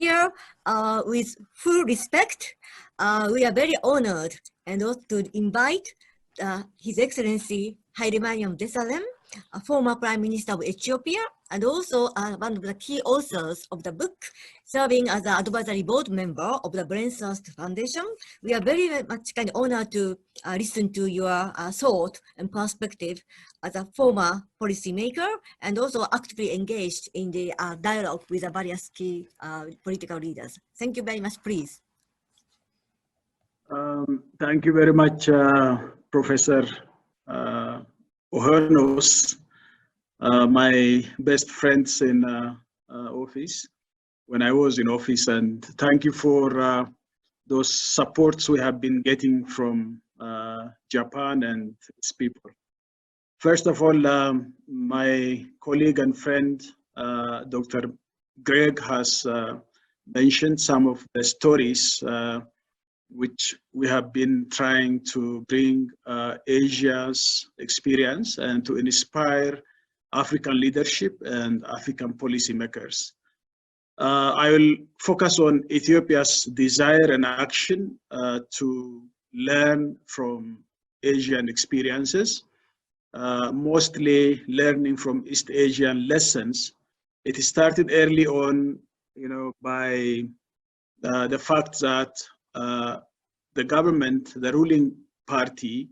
here with full respect. We are very honored and also to invite His Excellency Hailemariam Desalegn, former Prime Minister of Ethiopia, and also one of the key authors of the book, serving as an advisory board member of the Brenthurst Foundation. We are very much kind of honored to listen to your thought and perspective as a former policymaker and also actively engaged in the dialogue with the various key political leaders. Thank you very much, please. Thank you very much, Professor Ohernos, my best friends in office, when I was in office, and thank you for those supports we have been getting from Japan and its people. First of all, my colleague and friend, Dr. Greg, has mentioned some of the stories which we have been trying to bring Asia's experience and to inspire African leadership and African policymakers. I will focus on Ethiopia's desire and action to learn from Asian experiences, mostly learning from East Asian lessons. It started early on, by the fact that the government, the ruling party,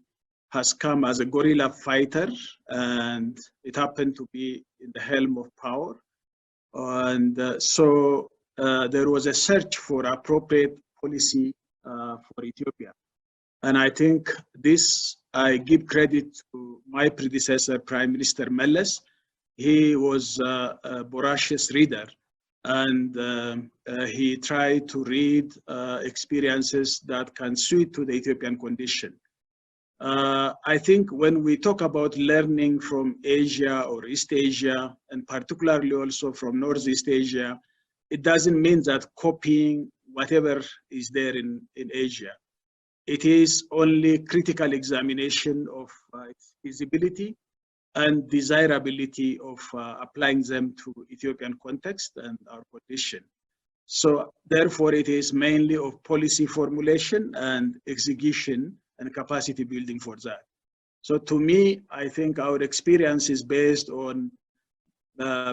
has come as a guerrilla fighter, and it happened to be in the helm of power. And so there was a search for appropriate policy for Ethiopia. And I think this, I give credit to my predecessor, Prime Minister Meles. He was a voracious reader, and he tried to read experiences that can suit to the Ethiopian condition. I think when we talk about learning from Asia or East Asia, and particularly also from Northeast Asia, it doesn't mean that copying whatever is there in Asia. It is only critical examination of its feasibility and desirability of applying them to Ethiopian context and our condition. So therefore, it is mainly of policy formulation and execution and capacity building for that. So to me, I think our experience is based on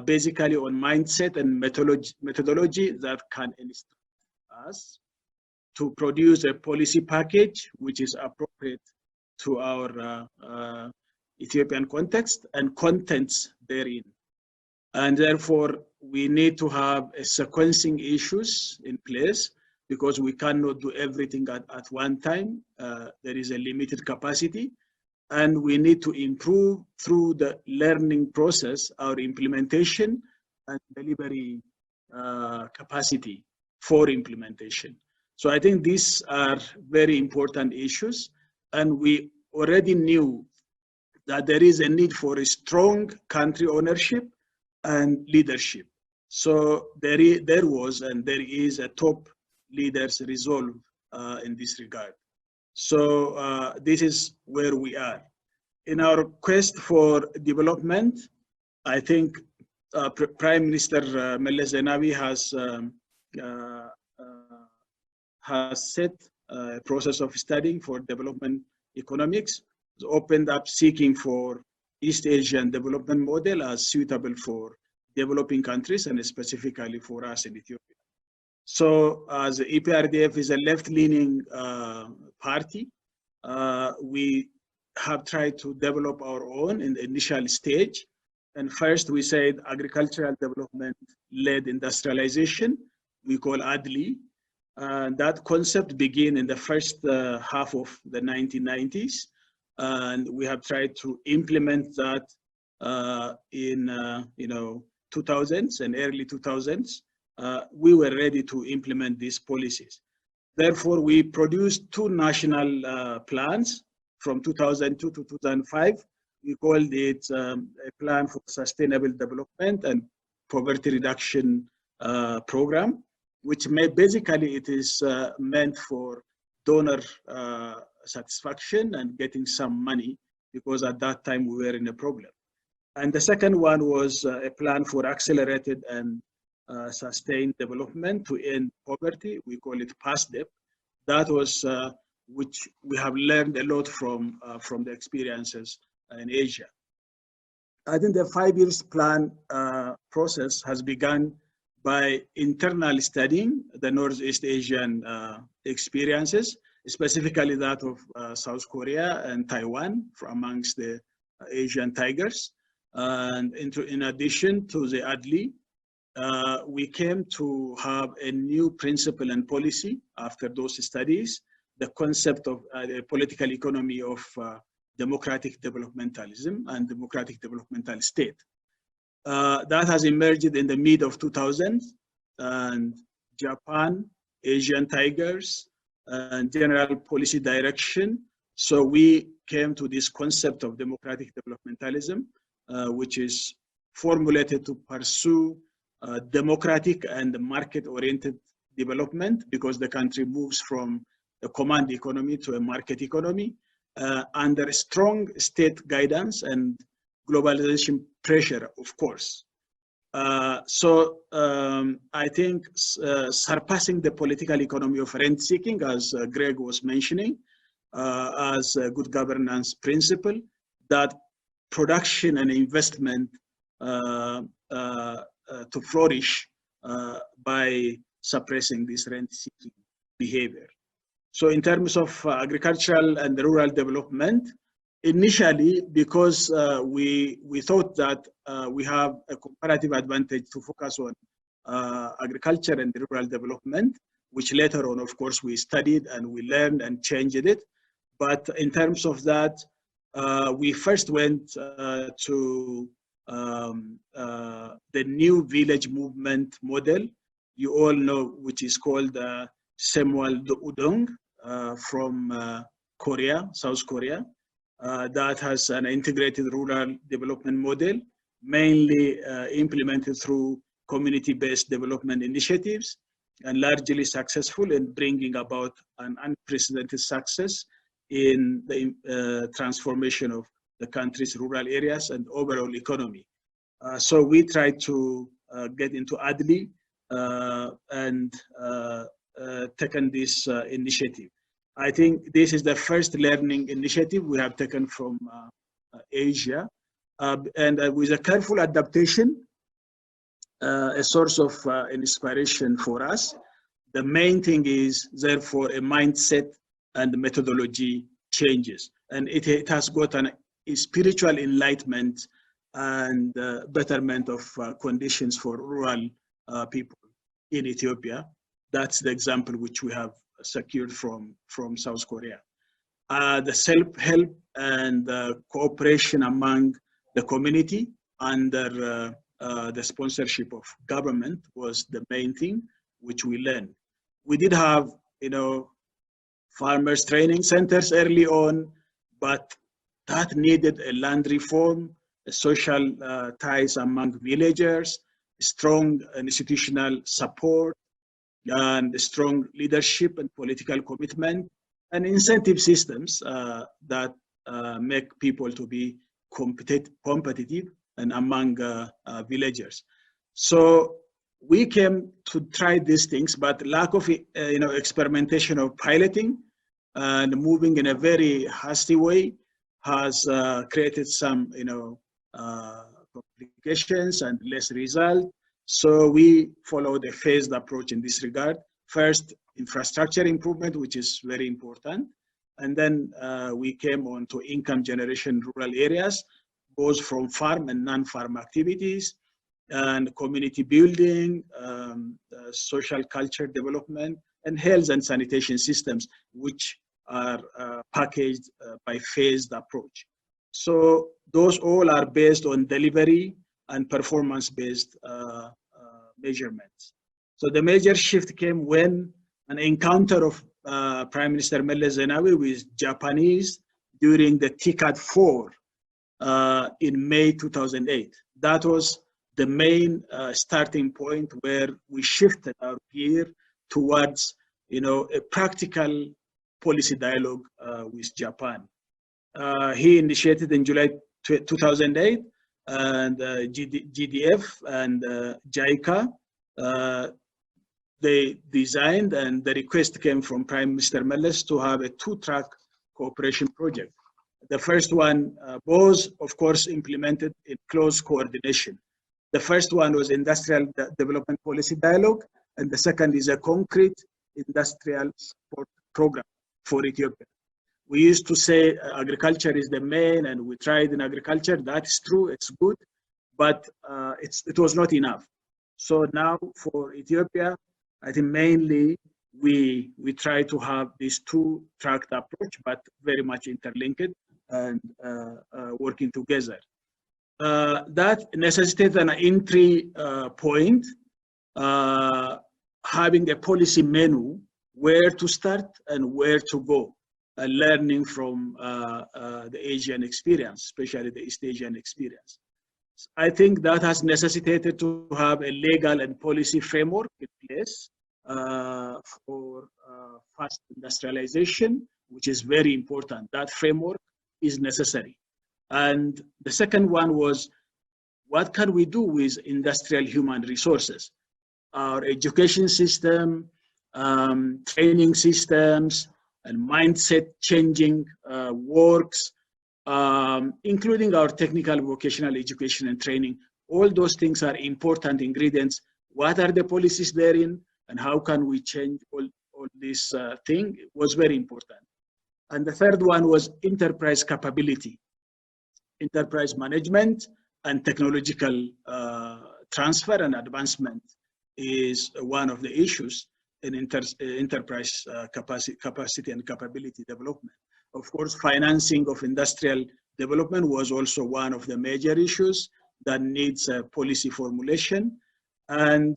basically on mindset and methodology that can instruct us to produce a policy package which is appropriate to our Ethiopian context and contents therein. And therefore, we need to have a sequencing issues in place, because we cannot do everything at one time. There is a limited capacity, and we need to improve through the learning process, our implementation and delivery capacity for implementation. So I think these are very important issues, and we already knew that there is a need for a strong country ownership and leadership. So there was and there is a top leaders resolve in this regard. So this is where we are. In our quest for development, I think Prime Minister Meles Zenawi has set a process of studying for development economics, opened up seeking for East Asian development model as suitable for developing countries and specifically for us in Ethiopia. So as the EPRDF is a left-leaning party, we have tried to develop our own in the initial stage. And first we said agricultural development-led industrialization, we call ADLI. That concept began in the first half of the 1990s. And we have tried to implement that in 2000s and early 2000s. We were ready to implement these policies. Therefore, we produced two national plans from 2002 to 2005. We called it a Plan for Sustainable Development and Poverty Reduction Program, which basically it is meant for donor satisfaction and getting some money, because at that time we were in a problem. And the second one was a plan for accelerated and sustained development to end poverty. We call it PASDEP. That was which we have learned a lot from the experiences in Asia. I think the 5 years plan process has begun by internal studying the Northeast Asian experiences, specifically that of South Korea and Taiwan amongst the Asian tigers. And in addition to the ADLI, we came to have a new principle and policy after those studies, the concept of the political economy of democratic developmentalism and democratic developmental state. That has emerged in the mid of 2000s, and Japan, Asian tigers, and general policy direction. So we came to this concept of democratic developmentalism, which is formulated to pursue democratic and market-oriented development, because the country moves from a command economy to a market economy under strong state guidance and globalization pressure, of course. I think surpassing the political economy of rent seeking, as Greg was mentioning, as a good governance principle, that production and investment to flourish by suppressing this rent seeking behavior. So in terms of agricultural and rural development, initially, because we thought that we have a comparative advantage to focus on agriculture and rural development, which later on, of course, we studied and we learned and changed it. But in terms of that, we first went to the new village movement model, you all know, which is called Semwal Udong from Korea, South Korea. That has an integrated rural development model, mainly implemented through community-based development initiatives, and largely successful in bringing about an unprecedented success in the transformation of the country's rural areas and overall economy. So we tried to get into ADLI and taken this initiative. I think this is the first learning initiative we have taken from Asia, and with a careful adaptation, a source of inspiration for us. The main thing is, therefore, a mindset and methodology changes, and it has got a spiritual enlightenment and betterment of conditions for rural people in Ethiopia. That's the example which we have secured from South Korea. The self-help and cooperation among the community under the sponsorship of government was the main thing which we learned. We did have, farmers training centers early on, but that needed a land reform, a social ties among villagers, strong institutional support, and strong leadership and political commitment, and incentive systems that make people to be competitive and among villagers. So we came to try these things, but lack of experimentation of piloting and moving in a very hasty way has created some complications and less result. So we followed a phased approach in this regard. First, infrastructure improvement, which is very important. And then we came on to income generation in rural areas, both from farm and non-farm activities, and community building, social culture development, and health and sanitation systems, which are packaged by phased approach. So those all are based on delivery and performance-based measurements. So the major shift came when an encounter of Prime Minister Meles Zenawi with Japanese during the TICAD 4 in May 2008. That was the main starting point where we shifted our gear towards a practical policy dialogue with Japan. He initiated in July 2008, and GDF and JICA they designed, and the request came from Prime Minister Meles to have a two-track cooperation project. The first one was, of course, implemented in close coordination. The first one was industrial development policy dialogue, and the second is a concrete industrial support program for Ethiopia. We used to say agriculture is the main, and we tried in agriculture. That is true, it's good, but it was not enough. So now for Ethiopia, I think mainly we try to have this two-tracked approach, but very much interlinked and working together. That necessitates an entry point, having a policy menu, where to start and where to go, learning from the Asian experience, especially the East Asian experience. I think that has necessitated to have a legal and policy framework in place for fast industrialization, which is very important. That framework is necessary. And the second one was, what can we do with industrial human resources? Our education system, training systems, and mindset changing works, including our technical vocational education and training. All those things are important ingredients. What are the policies therein, and how can we change all this thing? It was very important. And the third one was enterprise capability, enterprise management, and technological transfer and advancement is one of the issues in enterprise capacity and capability development. Of course, financing of industrial development was also one of the major issues that needs a policy formulation. And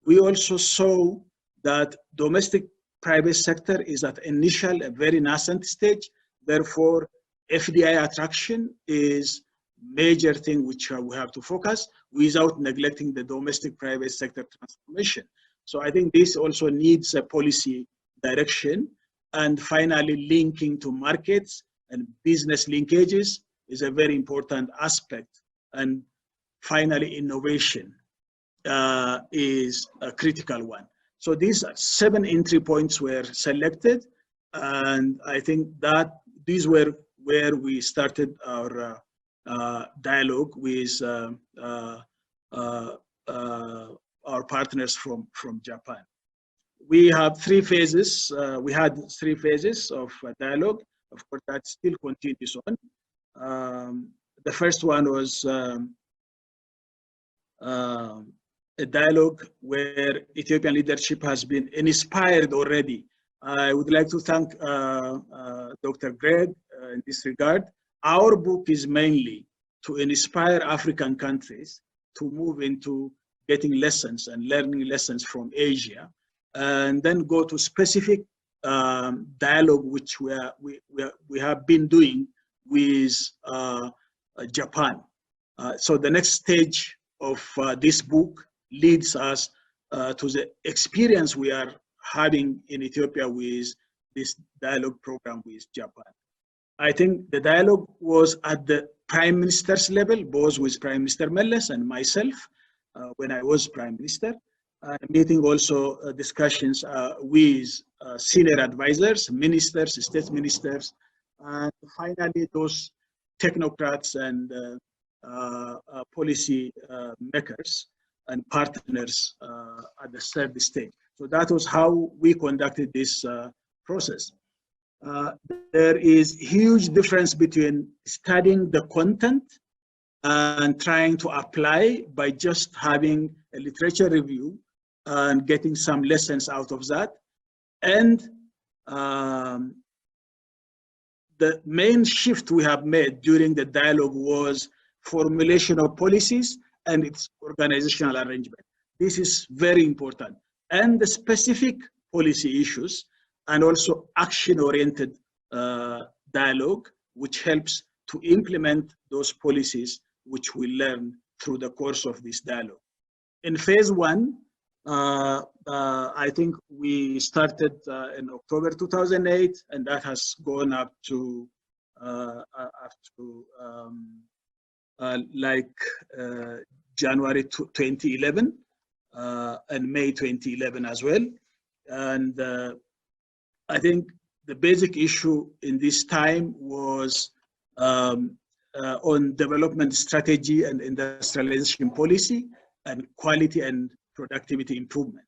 we also saw that domestic private sector is at initial, a very nascent stage. Therefore, FDI attraction is major thing which we have to focus without neglecting the domestic private sector transformation. So I think this also needs a policy direction. And finally, linking to markets and business linkages is a very important aspect. And finally, innovation is a critical one. So these 7 entry points were selected, and I think that these were where we started our dialogue with our partners from Japan. We have 3 phases. We had 3 phases of dialogue. Of course, that still continues on. The first one was a dialogue where Ethiopian leadership has been inspired already. I would like to thank Dr. Greg in this regard. Our book is mainly to inspire African countries to move into getting lessons and learning lessons from Asia, and then go to specific dialogue which we have been doing with Japan. So the next stage of this book leads us to the experience we are having in Ethiopia with this dialogue program with Japan. I think the dialogue was at the Prime Minister's level, both with Prime Minister Meles and myself when I was Prime Minister. Meeting also discussions with senior advisors, ministers, state ministers, and finally those technocrats and policy makers and partners at the third stage. So that was how we conducted this process. There is huge difference between studying the content and trying to apply by just having a literature review and getting some lessons out of that. And the main shift we have made during the dialogue was formulation of policies and its organizational arrangement. This is very important. And the specific policy issues and also action-oriented dialogue, which helps to implement those policies which we learn through the course of this dialogue. In phase 1, I think we started in October 2008, and that has gone up to January 2011. and May 2011 as well. And I think the basic issue in this time was on development strategy and industrialization policy and quality and productivity improvement.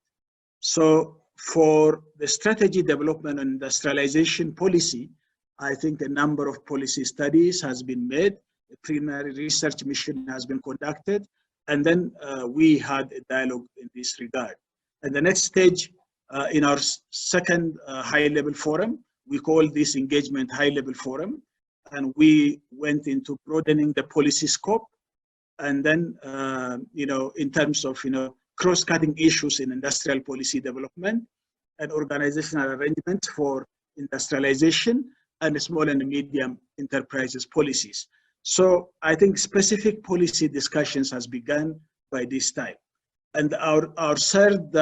So for the strategy development and industrialization policy, I think a number of policy studies has been made, a preliminary research mission has been conducted, and then we had a dialogue in this regard. And the next stage in our second high-level forum, we call this engagement high-level forum, and we went into broadening the policy scope, and then in terms of cross-cutting issues in industrial policy development and organizational arrangements for industrialization and small and medium enterprises policies. So I think specific policy discussions has begun by this time. And our third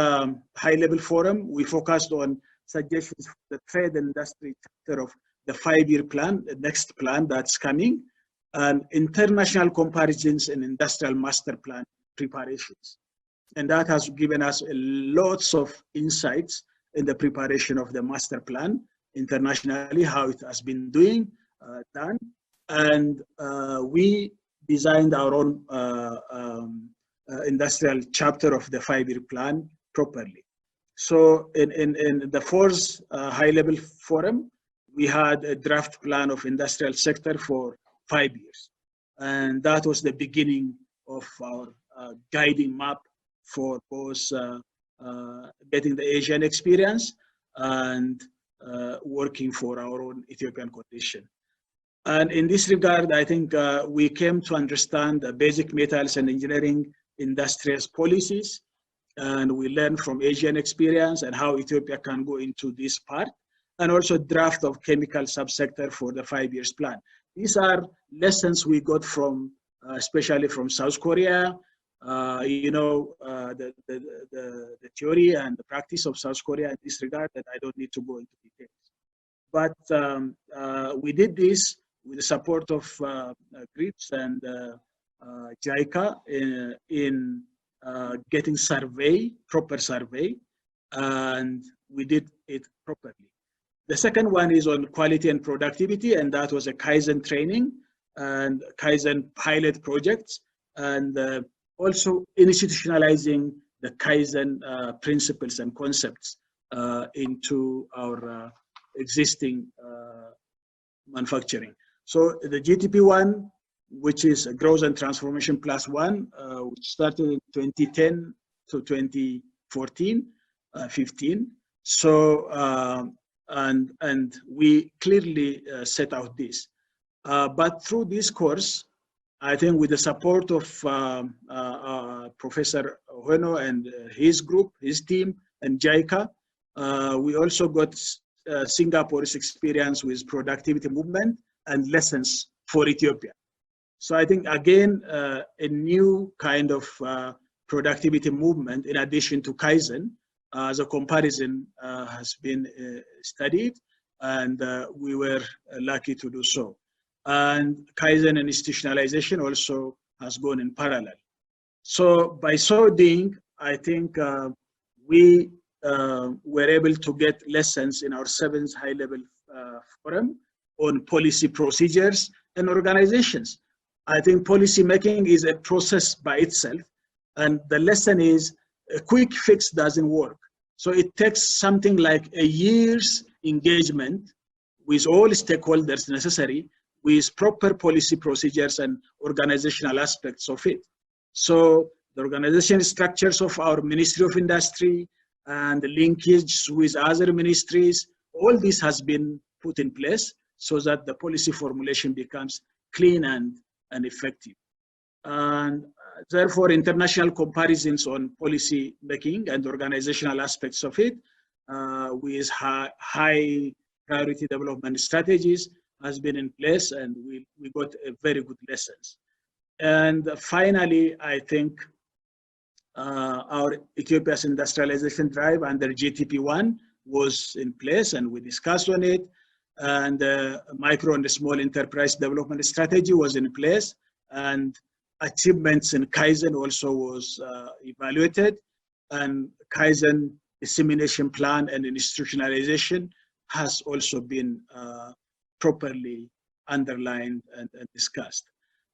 high-level forum, we focused on suggestions for the trade and industry chapter of the 5-year plan, the next plan that's coming, and international comparisons and industrial master plan preparations. And that has given us lots of insights in the preparation of the master plan internationally, how it has been done. And we designed our own industrial chapter of the 5-year plan properly. So in the fourth high-level forum, we had a draft plan of industrial sector for 5 years. And that was the beginning of our guiding map for both getting the Asian experience and working for our own Ethiopian condition. And in this regard, I think we came to understand the basic metals and engineering industrial policies, and we learned from Asian experience and how Ethiopia can go into this part, and also draft of chemical subsector for the 5 years plan. These are lessons we got from, especially from South Korea, the theory and the practice of South Korea in this regard, that I don't need to go into details. But we did this with the support of GRIPS and JICA in getting proper survey, and we did it properly. The second one is on quality and productivity, and that was a Kaizen training and Kaizen pilot projects, and also institutionalizing the Kaizen principles and concepts into our existing manufacturing. So the GTP one, which is a Growth and Transformation Plus One, which started in 2010 to 2014, 15. So, and we clearly set out this. But through this course, I think with the support of Professor Ohono and his group, his team, and JICA, we also got Singapore's experience with productivity movement and lessons for Ethiopia. So I think, again, a new kind of productivity movement, in addition to Kaizen, as a comparison has been studied, and we were lucky to do so. And Kaizen and institutionalization also has gone in parallel. So by so doing, I think we were able to get lessons in our 7th high-level forum on policy procedures and organizations. I think policy making is a process by itself, and the lesson is a quick fix doesn't work. So it takes something like a year's engagement with all stakeholders necessary, with proper policy procedures and organizational aspects of it. So the organizational structures of our Ministry of Industry and the linkage with other ministries, all this has been put in place so that the policy formulation becomes clean and effective. And therefore, international comparisons on policy making and organizational aspects of it with high priority development strategies has been in place, and we got a very good lessons. And finally, I think our Ethiopia's industrialization drive under GTP1 was in place, and we discussed on it. And micro and small enterprise development strategy was in place, and achievements in Kaizen also was evaluated. and Kaizen dissemination plan and institutionalization has also been properly underlined and discussed.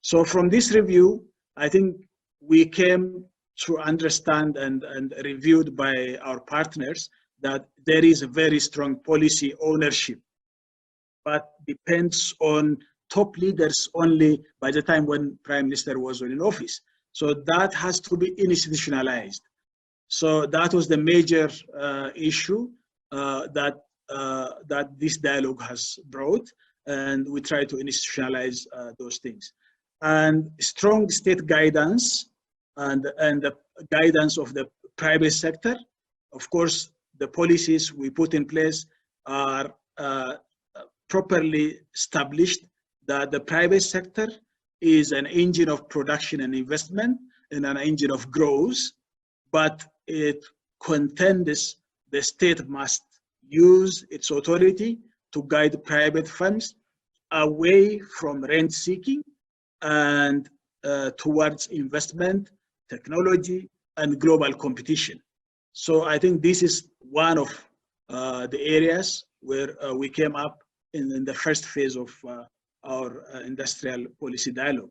So from this review, I think we came to understand and reviewed by our partners that there is a very strong policy ownership, but depends on top leaders only by the time when Prime Minister was in office. So that has to be institutionalized. So that was the major issue that this dialogue has brought, and we try to institutionalize those things. And strong state guidance and the guidance of the private sector. Of course, the policies we put in place are properly established, that the private sector is an engine of production and investment and an engine of growth, but it contends the state must use its authority to guide private firms away from rent seeking and towards investment, technology, and global competition. So I think this is one of the areas where we came up in the first phase of our industrial policy dialogue.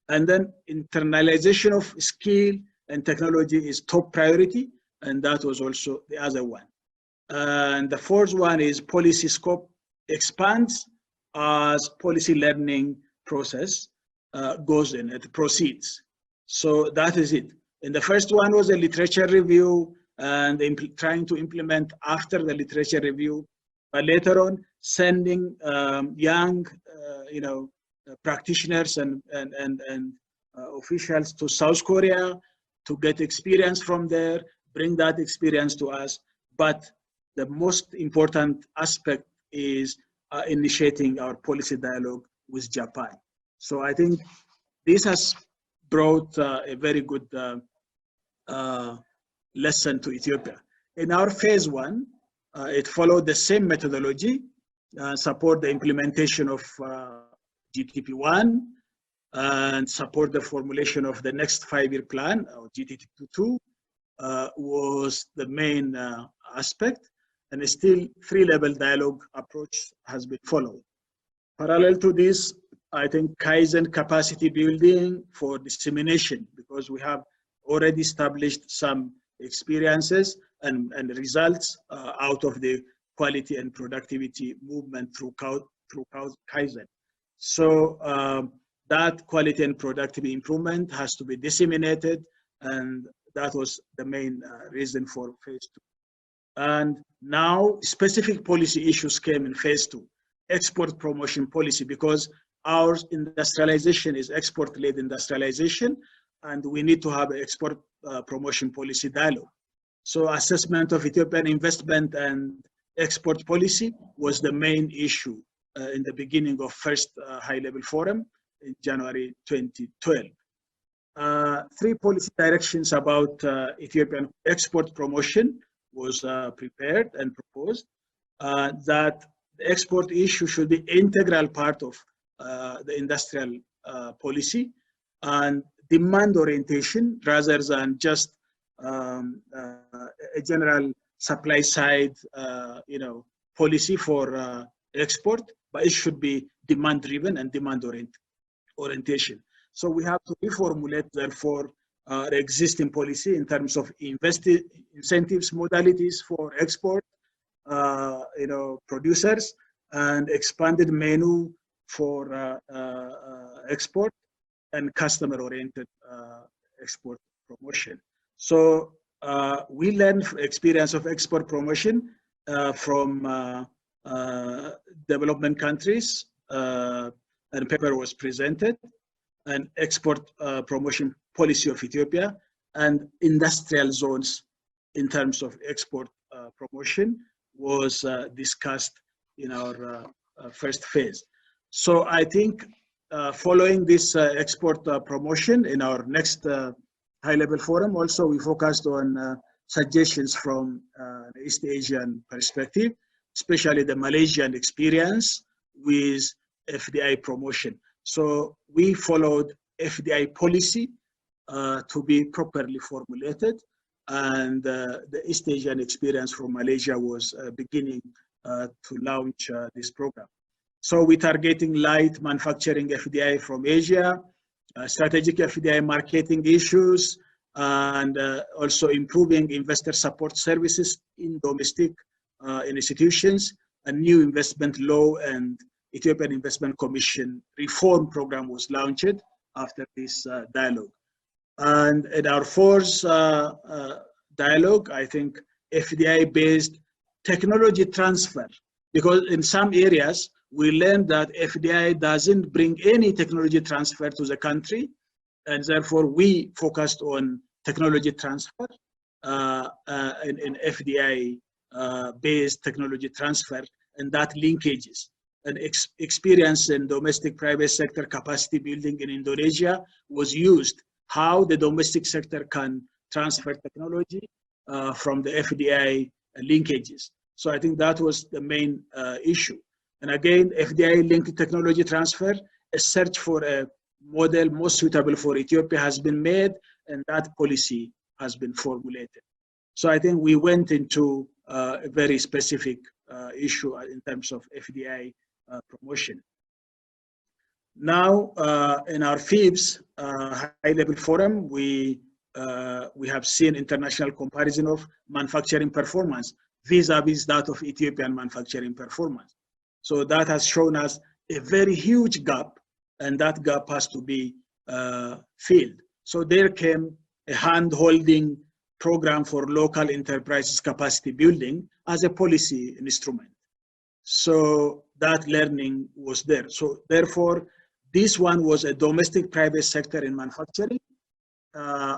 And then internalization of skill and technology is top priority, and that was also the other one. And the fourth one is policy scope expands as policy learning process goes in, it proceeds. So that is it. And the first one was a literature review and trying to implement after the literature review, but later on sending young, practitioners and officials to South Korea to get experience from there, bring that experience to us. But the most important aspect is initiating our policy dialogue with Japan. So I think this has brought a very good lesson to Ethiopia. In our phase one, it followed the same methodology, support the implementation of GTP1, and support the formulation of the next 5-year plan, or GTP2, was the main aspect, and still 3-level dialogue approach has been followed. Parallel to this, I think Kaizen capacity building for dissemination, because we have already established some experiences and results out of the quality and productivity movement through Kaizen. So that quality and productivity improvement has to be disseminated, and that was the main reason for phase 2. And now specific policy issues came in phase 2, export promotion policy, because our industrialization is export-led industrialization, and we need to have an export promotion policy dialogue. So assessment of Ethiopian investment and export policy was the main issue in the beginning of first high-level forum in January 2012. 3 policy directions about Ethiopian export promotion was prepared and proposed, that the export issue should be integral part of the industrial policy, and demand orientation rather than just a general supply side policy for export, but it should be demand driven and demand orientation. So we have to reformulate therefore the existing policy in terms of incentives modalities for export producers, and expanded menu for export and customer-oriented export promotion. So we learned experience of export promotion from development countries, and paper was presented, and export promotion policy of Ethiopia, and industrial zones in terms of export promotion was discussed in our first phase. So I think following this export promotion in our next high-level forum, also we focused on suggestions from the East Asian perspective, especially the Malaysian experience with FDI promotion. So we followed FDI policy to be properly formulated, and the East Asian experience from Malaysia was beginning to launch this program. So we're targeting light manufacturing FDI from Asia, strategic FDI marketing issues, and also improving investor support services in domestic institutions. A new investment law and Ethiopian Investment Commission reform program was launched after this dialogue. And in our fourth dialogue, I think FDI-based technology transfer, because in some areas, we learned that FDI doesn't bring any technology transfer to the country, and therefore we focused on technology transfer in FDI-based technology transfer, and that linkages. And experience in domestic private sector capacity building in Indonesia was used, how the domestic sector can transfer technology from the FDI linkages. So I think that was the main issue. And again, FDI-linked technology transfer, a search for a model most suitable for Ethiopia has been made, and that policy has been formulated. So I think we went into a very specific issue in terms of FDI promotion. Now, in our FIBS high-level forum, we have seen international comparison of manufacturing performance vis-a-vis that of Ethiopian manufacturing performance. So that has shown us a very huge gap, and that gap has to be filled. So there came a hand-holding program for local enterprises capacity building as a policy instrument. So that learning was there. So therefore, this one was a domestic private sector in manufacturing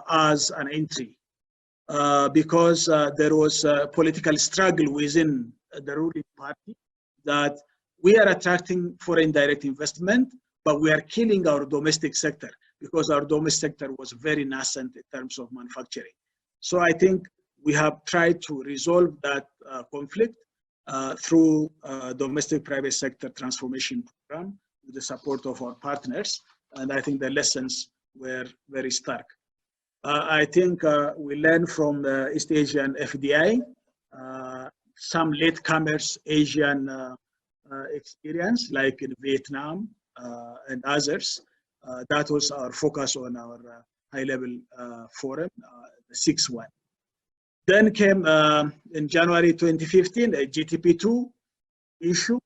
as an entry because there was a political struggle within the ruling party that we are attracting foreign direct investment, but we are killing our domestic sector because our domestic sector was very nascent in terms of manufacturing. So I think we have tried to resolve that conflict through domestic private sector transformation program with the support of our partners. And I think the lessons were very stark. I think we learned from the East Asian FDI, some latecomers Asian experience, like in Vietnam and others. That was our focus on our high-level forum, the sixth one. Then came in January 2015, a GTP2 issue.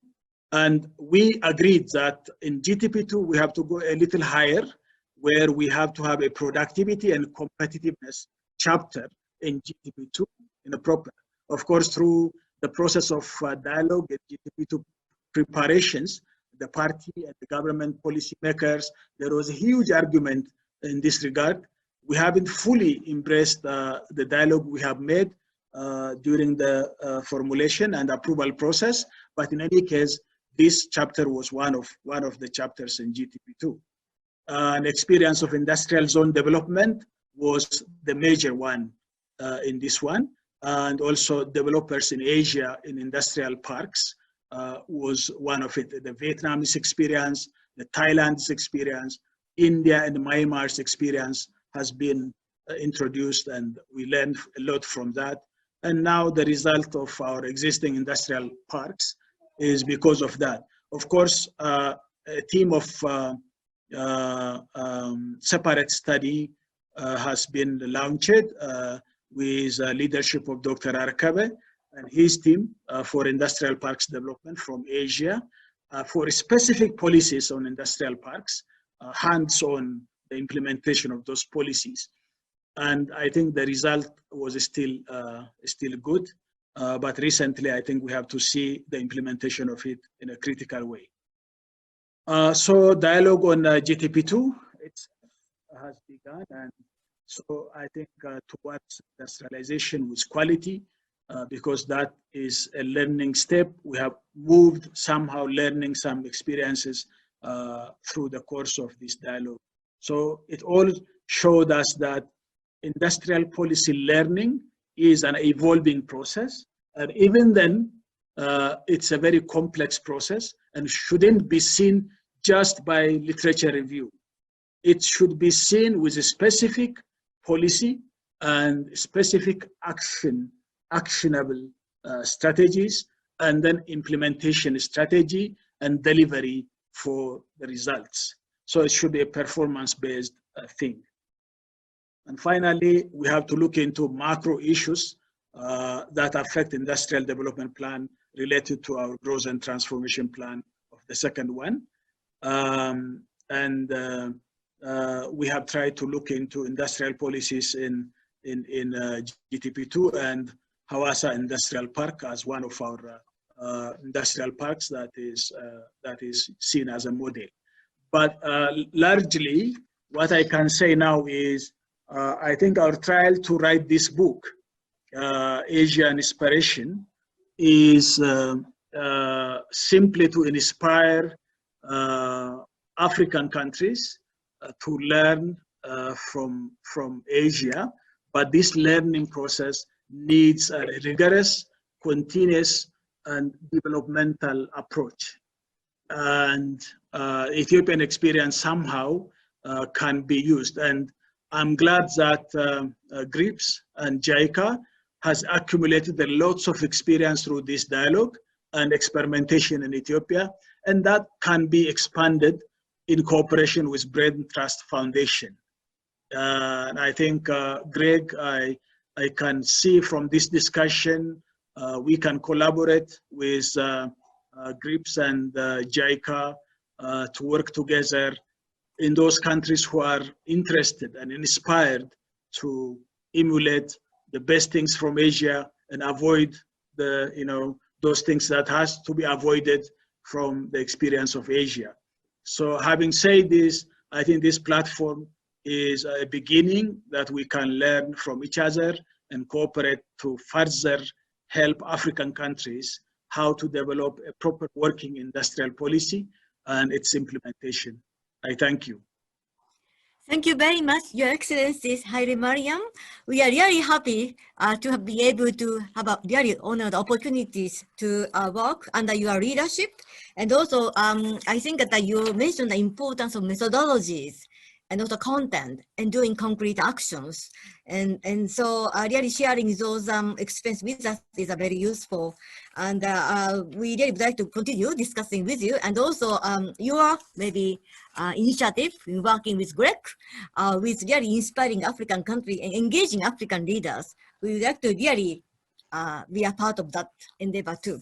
And we agreed that in GTP2, we have to go a little higher, where we have to have a productivity and competitiveness chapter in GTP2 in a proper, of course, through the process of dialogue and GTP2 preparations, the party and the government policy makers, there was a huge argument in this regard. We haven't fully embraced the dialogue we have made during the formulation and approval process, but in any case, this chapter was one of the chapters in GTP2. An experience of industrial zone development was the major one in this one, and also developers in Asia in industrial parks was one of it. The Vietnamese experience, the Thailand's experience, India and Myanmar's experience has been introduced, and we learned a lot from that. And now the result of our existing industrial parks is because of that. Of course, a team of separate study has been launched with leadership of Dr. Arkabe and his team for industrial parks development from Asia for specific policies on industrial parks, hands-on the implementation of those policies. And I think the result was still good. But recently, I think we have to see the implementation of it in a critical way. So dialogue on GTP2 has begun, and so I think towards industrialization with quality, because that is a learning step. We have moved somehow learning some experiences through the course of this dialogue. So it all showed us that industrial policy learning is an evolving process, and even then, it's a very complex process and shouldn't be seen just by literature review. It should be seen with a specific policy and specific actionable strategies, and then implementation strategy and delivery for the results. So it should be a performance-based thing. And finally, we have to look into macro issues that affect industrial development plan related to our growth and transformation plan of the second one. We have tried to look into industrial policies in GTP2 and Hawassa Industrial Park as one of our industrial parks that is seen as a model. But largely, what I can say now is, I think our trial to write this book, Asia Inspiration, is simply to inspire African countries to learn from Asia, but this learning process needs a rigorous, continuous, and developmental approach. And Ethiopian experience somehow can be used. And I'm glad that GRIPS and JICA has accumulated lots of experience through this dialogue and experimentation in Ethiopia, and that can be expanded in cooperation with Brenthurst Foundation. And I think, Greg, I can see from this discussion, we can collaborate with GRIPS and JICA to work together in those countries who are interested and inspired to emulate the best things from Asia and avoid those things that has to be avoided from the experience of Asia. So having said this, I think this platform is a beginning that we can learn from each other and cooperate to further help African countries how to develop a proper working industrial policy and its implementation. I thank you. Thank you very much, Your Excellencies Hailemariam. We are really happy to be able to have a really honored opportunities to work under your leadership. And also, I think that you mentioned the importance of methodologies and also content and doing concrete actions. And so really sharing those experiences with us is very useful. And we really would like to continue discussing with you, and also your maybe initiative in working with Greg, with really inspiring African countries and engaging African leaders. We would like to really be a part of that endeavor too.